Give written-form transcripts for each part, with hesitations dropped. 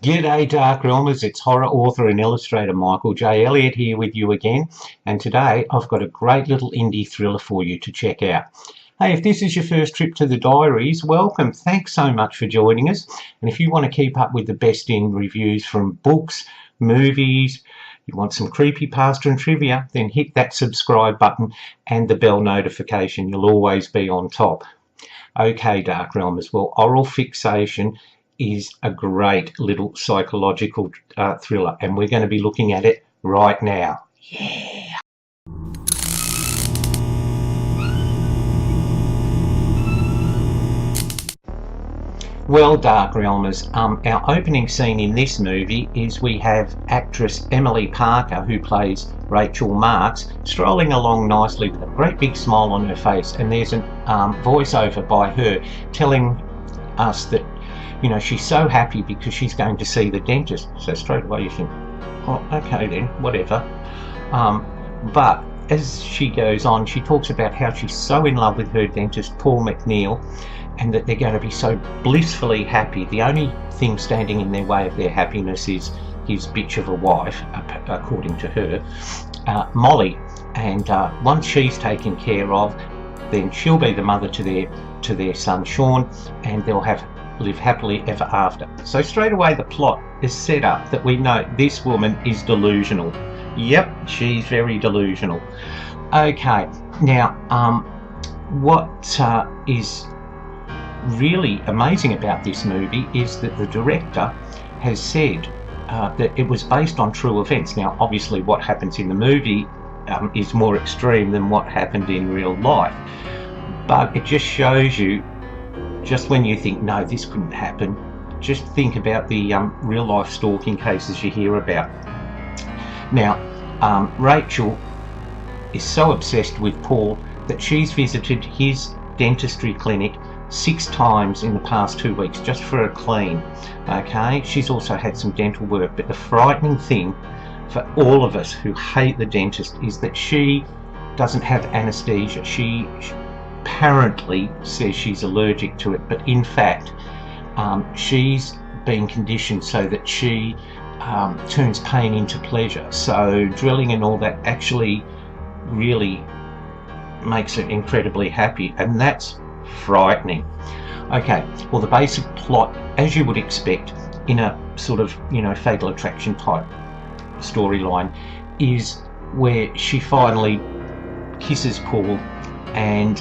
G'day Dark Realmers, it's horror author and illustrator Michael J. Elliott here with you again, and today I've got a great little indie thriller for you to check out. Hey, if this is your first trip to the diaries, welcome. Thanks so much for joining us, and if you want to keep up with the best in reviews from books, movies, you want some creepypasta and trivia, then hit that subscribe button and the bell notification. You'll always be on top. Okay, Dark Realmers, well, Oral Fixation is a great little psychological thriller, and we're going to be looking at it right now. Yeah. Well, Dark Realmers, our opening scene in this movie is we have actress Emily Parker, who plays Rachel Marks, strolling along nicely with a great big smile on her face, and there's a voiceover by her telling us that, you know, she's so happy because she's going to see the dentist. So straight away you think, oh, okay then, whatever. But as she goes on, she talks about how she's so in love with her dentist, Paul McNeil, and that they're going to be so blissfully happy. The only thing standing in their way of their happiness is his bitch of a wife, according to her, Molly. And once she's taken care of, then she'll be the mother to their son Sean, and they'll live happily ever after. So straight away the plot is set up that we know this woman is delusional. Yep, she's very delusional. Okay, now what is really amazing about this movie is that the director has said that it was based on true events. Now obviously what happens in the movie is more extreme than what happened in real life, but it just shows you, just when you think, no, this couldn't happen, just think about the real life stalking cases you hear about. Now, Rachel is so obsessed with Paul that she's visited his dentistry clinic 6 times in the past 2 weeks just for a clean. Okay, she's also had some dental work, but the frightening thing for all of us who hate the dentist is that she doesn't have anesthesia. She apparently says she's allergic to it, but in fact she's been conditioned so that she turns pain into pleasure. So drilling and all that actually really makes her incredibly happy, and that's frightening. Okay, well, the basic plot, as you would expect in a sort of, you know, Fatal Attraction type storyline, is where she finally kisses Paul and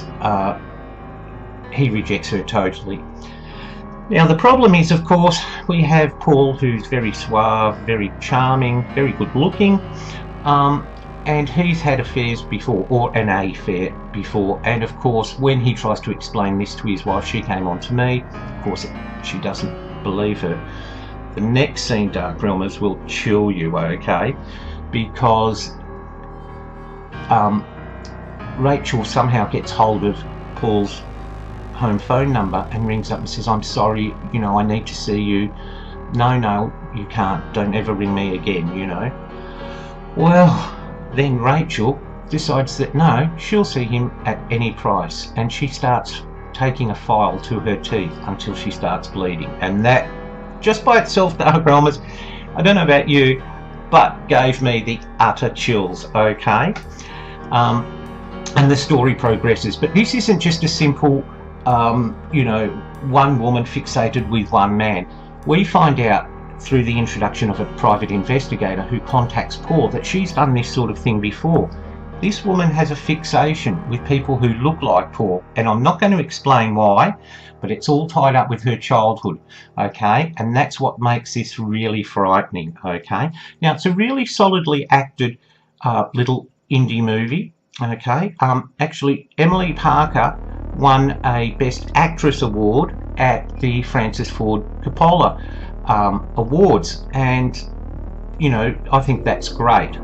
he rejects her totally. Now the problem is, of course, we have Paul, who's very suave, very charming, very good looking, and he's had affairs before, or an affair before, and of course when he tries to explain this to his wife, she came on to me, of course she doesn't believe her. The next scene, Dark Realmers, will chill you, okay, because Rachel somehow gets hold of Paul's home phone number and rings up and says, I'm sorry, you know, I need to see you. No, you can't, don't ever ring me again, you know. Well, then Rachel decides that no, she'll see him at any price, and she starts taking a file to her teeth until she starts bleeding, and that just by itself, Dark Realmers, I don't know about you, but gave me the utter chills. Okay, and the story progresses, but this isn't just a simple you know, one woman fixated with one man. We find out through the introduction of a private investigator who contacts Paul that she's done this sort of thing before. This woman has a fixation with people who look like Paul, and I'm not going to explain why, but it's all tied up with her childhood, okay, and that's what makes this really frightening. Okay, now it's a really solidly acted little indie movie. Okay, actually Emily Parker won a Best Actress award at the Francis Ford Coppola Awards, and you know, I think that's great.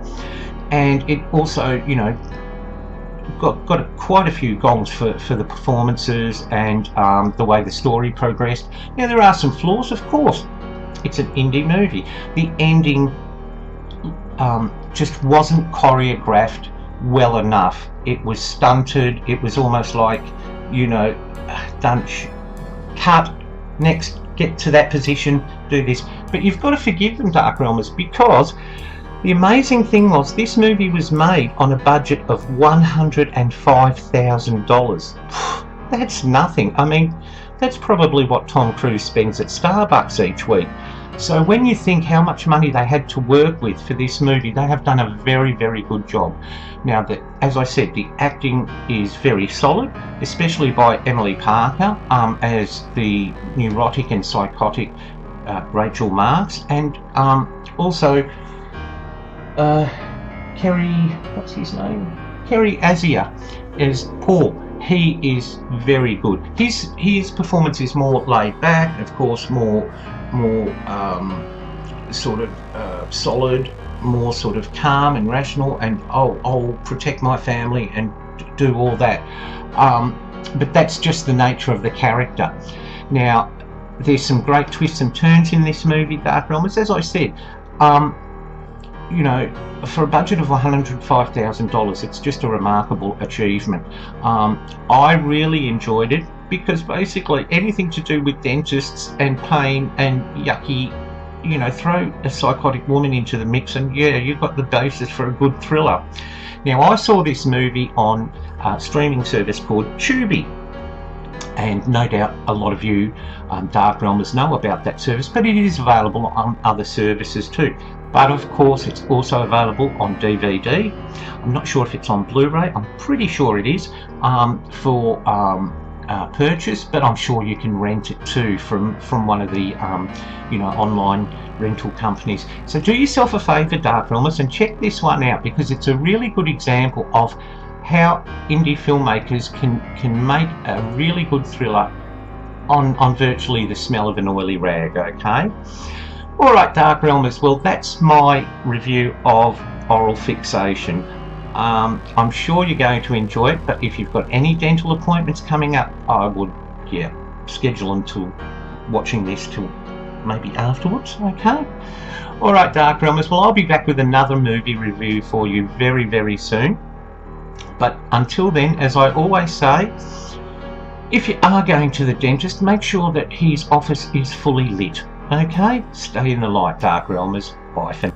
And it also, you know, got quite a few gongs for the performances and the way the story progressed. Now there are some flaws, of course. It's an indie movie. The ending just wasn't choreographed well enough. It was stunted. It was almost like, you know, done, cut, next, get to that position, do this. But you've got to forgive them, Dark Realmers, because the amazing thing was this movie was made on a budget of $105,000. That's nothing. I mean, that's probably what Tom Cruise spends at Starbucks each week. So when you think how much money they had to work with for this movie, they have done a very, very good job. Now, as I said, the acting is very solid, especially by Emily Parker as the neurotic and psychotic Rachel Marks, and also Kerry Azier as Paul. He is very good. His performance is more laid back, of course, more sort of solid, more sort of calm and rational, and I'll protect my family and do all that. But that's just the nature of the character. Now, there's some great twists and turns in this movie, Dark Realmers. As I said, you know, for a budget of $105,000, it's just a remarkable achievement. I really enjoyed it because basically anything to do with dentists and pain and yucky, you know, throw a psychotic woman into the mix and yeah, you've got the basis for a good thriller. Now, I saw this movie on a streaming service called Tubi, and no doubt a lot of you Dark Realmers know about that service, but it is available on other services too. But of course, it's also available on DVD. I'm not sure if it's on Blu-ray. I'm pretty sure it is for purchase, but I'm sure you can rent it too from one of the you know, online rental companies. So do yourself a favour, Dark Realmers, and check this one out, because it's a really good example of how indie filmmakers can make a really good thriller on virtually the smell of an oily rag. Okay. Alright, Dark Realmers, well, that's my review of Oral Fixation. I'm sure you're going to enjoy it, but if you've got any dental appointments coming up, I would, yeah, schedule them till watching this till maybe afterwards, okay? Alright, Dark Realmers, well, I'll be back with another movie review for you very, very soon. But until then, as I always say, if you are going to the dentist, make sure that his office is fully lit. Okay? Stay in the light, Dark Realmers. Bye for now.